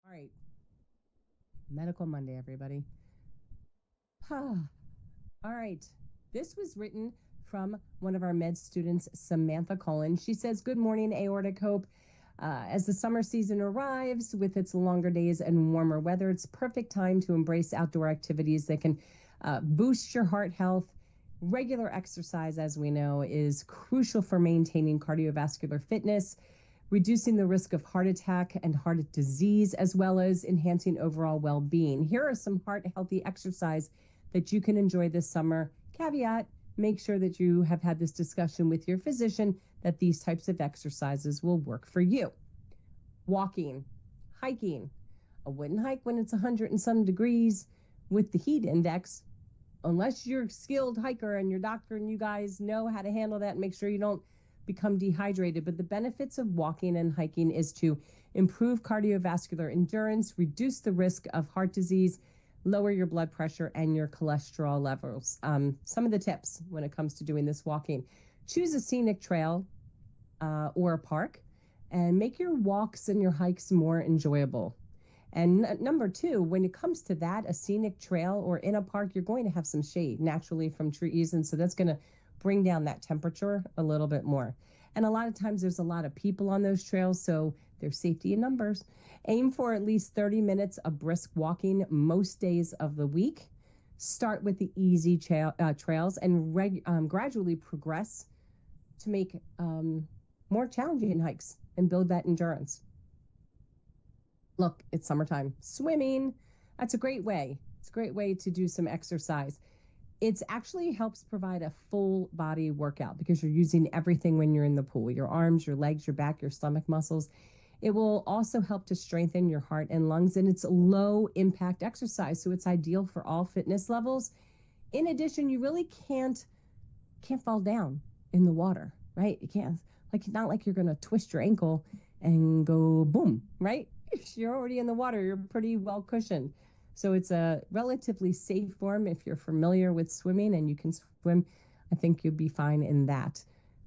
All right, Medical Monday, everybody. All right, this was written from one of our med students, Samantha Cullen. She says, "Good morning, Aortic Hope. As the summer season arrives with its longer days and warmer weather, it's perfect time to embrace outdoor activities that can boost your heart health. Regular exercise, as we know, is crucial for maintaining cardiovascular fitness, reducing the risk of heart attack and heart disease, as well as enhancing overall well being. Here are some heart healthy exercise that you can enjoy this summer. Caveat: make sure that you have had this discussion with your physician that these types of exercises will work for you. Walking, hiking. I wouldn't hike when it's 100 and some degrees with the heat index, unless you're a skilled hiker and your doctor and you guys know how to handle that and make sure you don't become dehydrated. But the benefits of walking and hiking is to improve cardiovascular endurance, reduce the risk of heart disease, lower your blood pressure and your cholesterol levels. Some of the tips when it comes to doing this walking: choose a scenic trail or a park and make your walks and your hikes more enjoyable. And number two, when it comes to that, a scenic trail or in a park, you're going to have some shade naturally from trees. And so that's going to bring down that temperature a little bit more. And a lot of times there's a lot of people on those trails, so there's safety in numbers. Aim for at least 30 minutes of brisk walking most days of the week. Start with the easy trails and gradually progress to make more challenging hikes and build that endurance. Look, it's summertime. Swimming, that's a great way. It's a great way to do some exercise. It actually helps provide a full body workout because you're using everything when you're in the pool: your arms, your legs, your back, your stomach muscles. It will also help to strengthen your heart and lungs, and it's a low impact exercise, so it's ideal for all fitness levels. In addition, you really can't fall down in the water, right? You can't, like, not like you're going to twist your ankle and go boom, right? If you're already in the water, you're pretty well cushioned. So it's a relatively safe form. If you're familiar with swimming and you can swim, I think you'll be fine in that.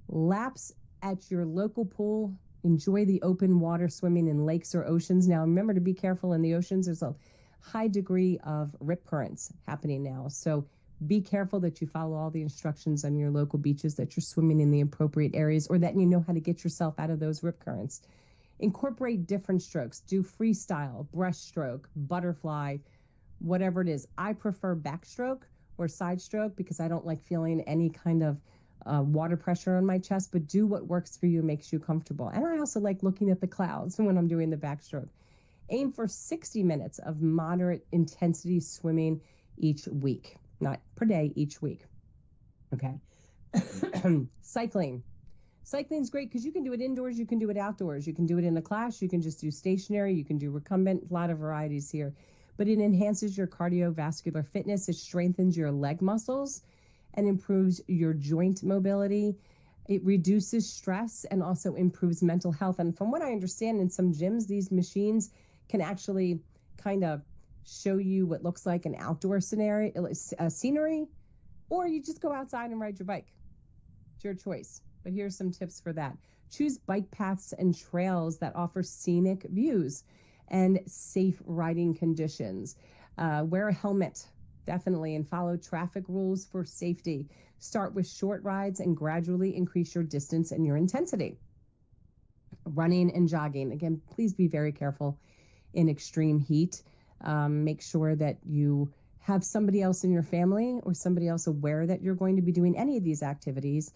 Laps at your local pool. Enjoy the open water swimming in lakes or oceans. Now, remember to be careful in the oceans. There's a high degree of rip currents happening now. So be careful that you follow all the instructions on your local beaches, that you're swimming in the appropriate areas, or that you know how to get yourself out of those rip currents. Incorporate different strokes. Do freestyle, breaststroke, butterfly, whatever it is. I prefer backstroke or side stroke because I don't like feeling any kind of water pressure on my chest, but do what works for you, makes you comfortable. And I also like looking at the clouds when I'm doing the backstroke. Aim for 60 minutes of moderate intensity swimming each week, not per day, each week. Okay. Cycling. Cycling is great because you can do it indoors, you can do it outdoors, you can do it in a class, you can just do stationary, you can do recumbent, a lot of varieties here. But it enhances your cardiovascular fitness, it strengthens your leg muscles, and improves your joint mobility. It reduces stress and also improves mental health. And from what I understand, in some gyms, these machines can actually kind of show you what looks like an outdoor scenery, or you just go outside and ride your bike. It's your choice. But here's some tips for that. Choose bike paths and trails that offer scenic views and safe riding conditions. Wear a helmet, definitely, and follow traffic rules for safety. Start with short rides and gradually increase your distance and your intensity. Running and jogging. Again, please be very careful in extreme heat. Make sure that you have somebody else in your family or somebody else aware that you're going to be doing any of these activities.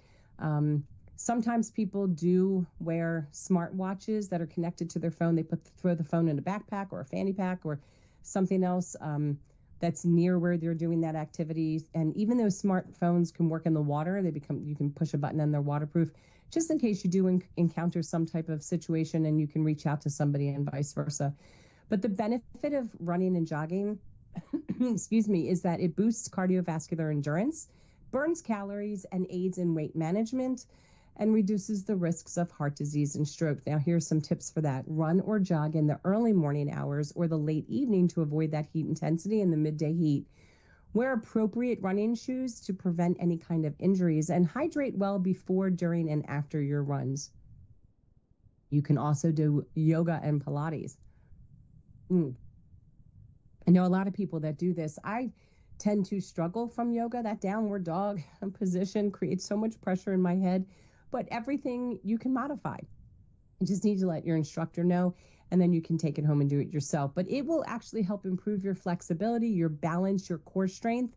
Sometimes people do wear smart watches that are connected to their phone. They throw the phone in a backpack or a fanny pack or something else that's near where they're doing that activity. And even though smartphones can work in the water, you can push a button and they're waterproof, just in case you do encounter some type of situation and you can reach out to somebody and vice versa. But the benefit of running and jogging, excuse me, is that it boosts cardiovascular endurance, burns calories, and aids in weight management, and reduces the risks of heart disease and stroke. Now, here's some tips for that. Run or jog in the early morning hours or the late evening to avoid that heat intensity and the midday heat. Wear appropriate running shoes to prevent any kind of injuries, and hydrate well before, during, and after your runs. You can also do yoga and Pilates. Mm. I know a lot of people that do this. I tend to struggle from yoga. That downward dog position creates so much pressure in my head, but everything you can modify. You just need to let your instructor know, and then you can take it home and do it yourself. But it will actually help improve your flexibility, your balance, your core strength.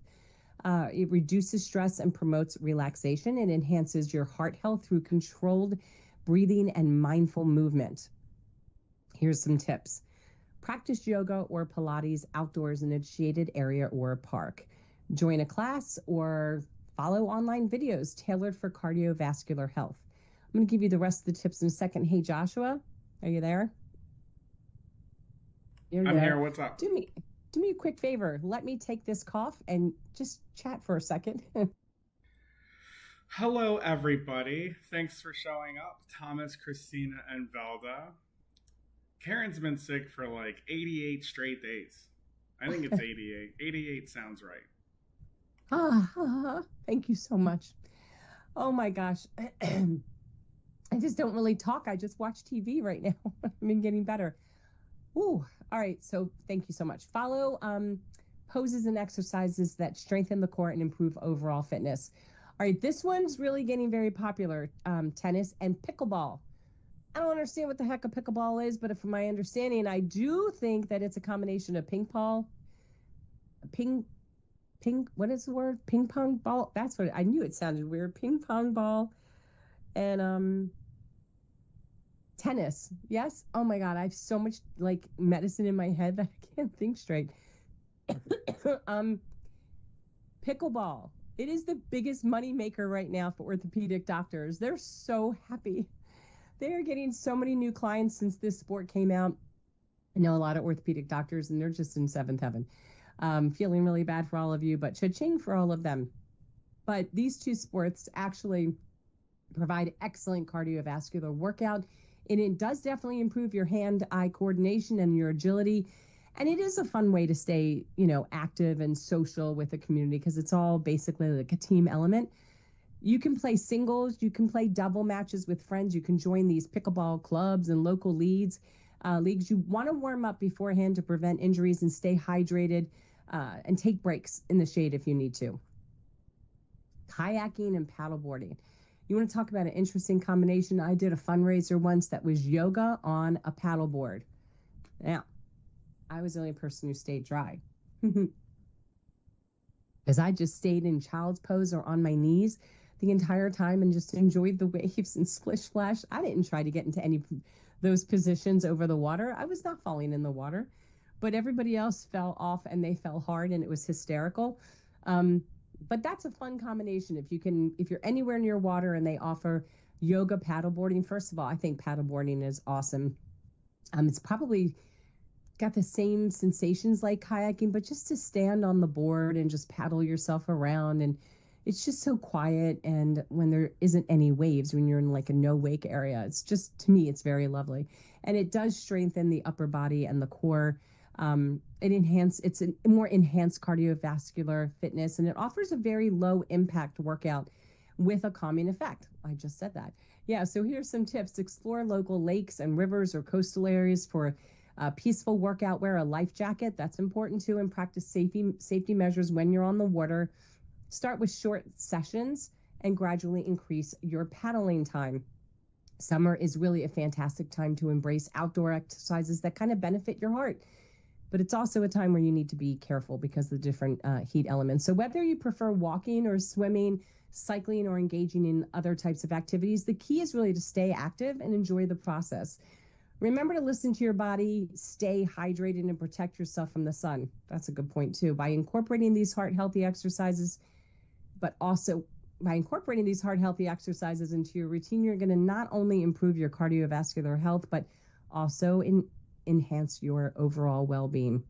It reduces stress and promotes relaxation. It enhances your heart health through controlled breathing and mindful movement. Here's some tips. Practice yoga or Pilates outdoors in a shaded area or a park. Join a class or follow online videos tailored for cardiovascular health. I'm going to give you the rest of the tips in a second. Hey, Joshua, are you there? I'm here. What's up? Do me a quick favor. Let me take this cough and just chat for a second. Hello, everybody. Thanks for showing up. Thomas, Christina, and Velda. Karen's been sick for like 88 straight days. I think it's 88. 88 sounds right. Thank you so much. Oh my gosh. I just don't really talk. I just watch TV right now. I've been getting better. Ooh. All right. So thank you so much. Follow poses and exercises that strengthen the core and improve overall fitness. All right. This one's really getting very popular. Tennis and pickleball. I don't understand what the heck a pickleball is, but from my understanding, I do think that it's a combination of what is the word? Ping pong ball. That's what I knew. It sounded weird. Ping pong ball and tennis. Yes. Oh my God. I have so much like medicine in my head that I can't think straight. Pickleball. It is the biggest money maker right now for orthopedic doctors. They're so happy. They are getting so many new clients since this sport came out. I know a lot of orthopedic doctors, and they're just in seventh heaven. Feeling really bad for all of you, but cha-ching for all of them. But these two sports actually provide excellent cardiovascular workout, and it does definitely improve your hand-eye coordination and your agility. And it is a fun way to stay, active and social with the community because it's all basically like a team element. You can play singles, you can play double matches with friends, you can join these pickleball clubs and local leagues. You want to warm up beforehand to prevent injuries and stay hydrated and take breaks in the shade if you need to. Kayaking and paddleboarding. You want to talk about an interesting combination? I did a fundraiser once that was yoga on a paddleboard. Now, I was the only person who stayed dry. Because I just stayed in child's pose or on my knees the entire time and just enjoyed the waves and splish splash. I didn't try to get into any of those positions over the water. I was not falling in the water, but everybody else fell off and they fell hard and it was hysterical. But that's a fun combination. If you're anywhere near water and they offer yoga paddleboarding, first of all, I think paddleboarding is awesome. It's probably got the same sensations like kayaking, but just to stand on the board and just paddle yourself around, and it's just so quiet. And when there isn't any waves, when you're in like a no wake area, it's just, to me, it's very lovely. And it does strengthen the upper body and the core. It's a more enhanced cardiovascular fitness, and it offers a very low impact workout with a calming effect. I just said that. Yeah. So here's some tips. Explore local lakes and rivers or coastal areas for peaceful workout. Wear a life jacket. That's important too. And practice safety measures when you're on the water. Start with short sessions and gradually increase your paddling time. Summer is really a fantastic time to embrace outdoor exercises that kind of benefit your heart. But it's also a time where you need to be careful because of the different heat elements. So whether you prefer walking or swimming, cycling, or engaging in other types of activities, the key is really to stay active and enjoy the process. Remember to listen to your body, stay hydrated, and protect yourself from the sun. That's a good point, too. By incorporating these heart-healthy exercises, into your routine, you're going to not only improve your cardiovascular health, but also enhance your overall well-being.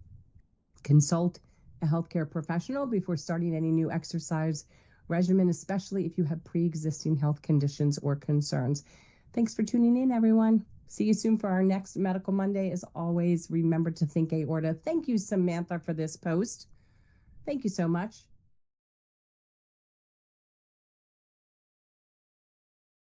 Consult a healthcare professional before starting any new exercise regimen, especially if you have pre-existing health conditions or concerns. Thanks for tuning in, everyone. See you soon for our next Medical Monday. As always, remember to think aorta. Thank you, Samantha, for this post. Thank you so much.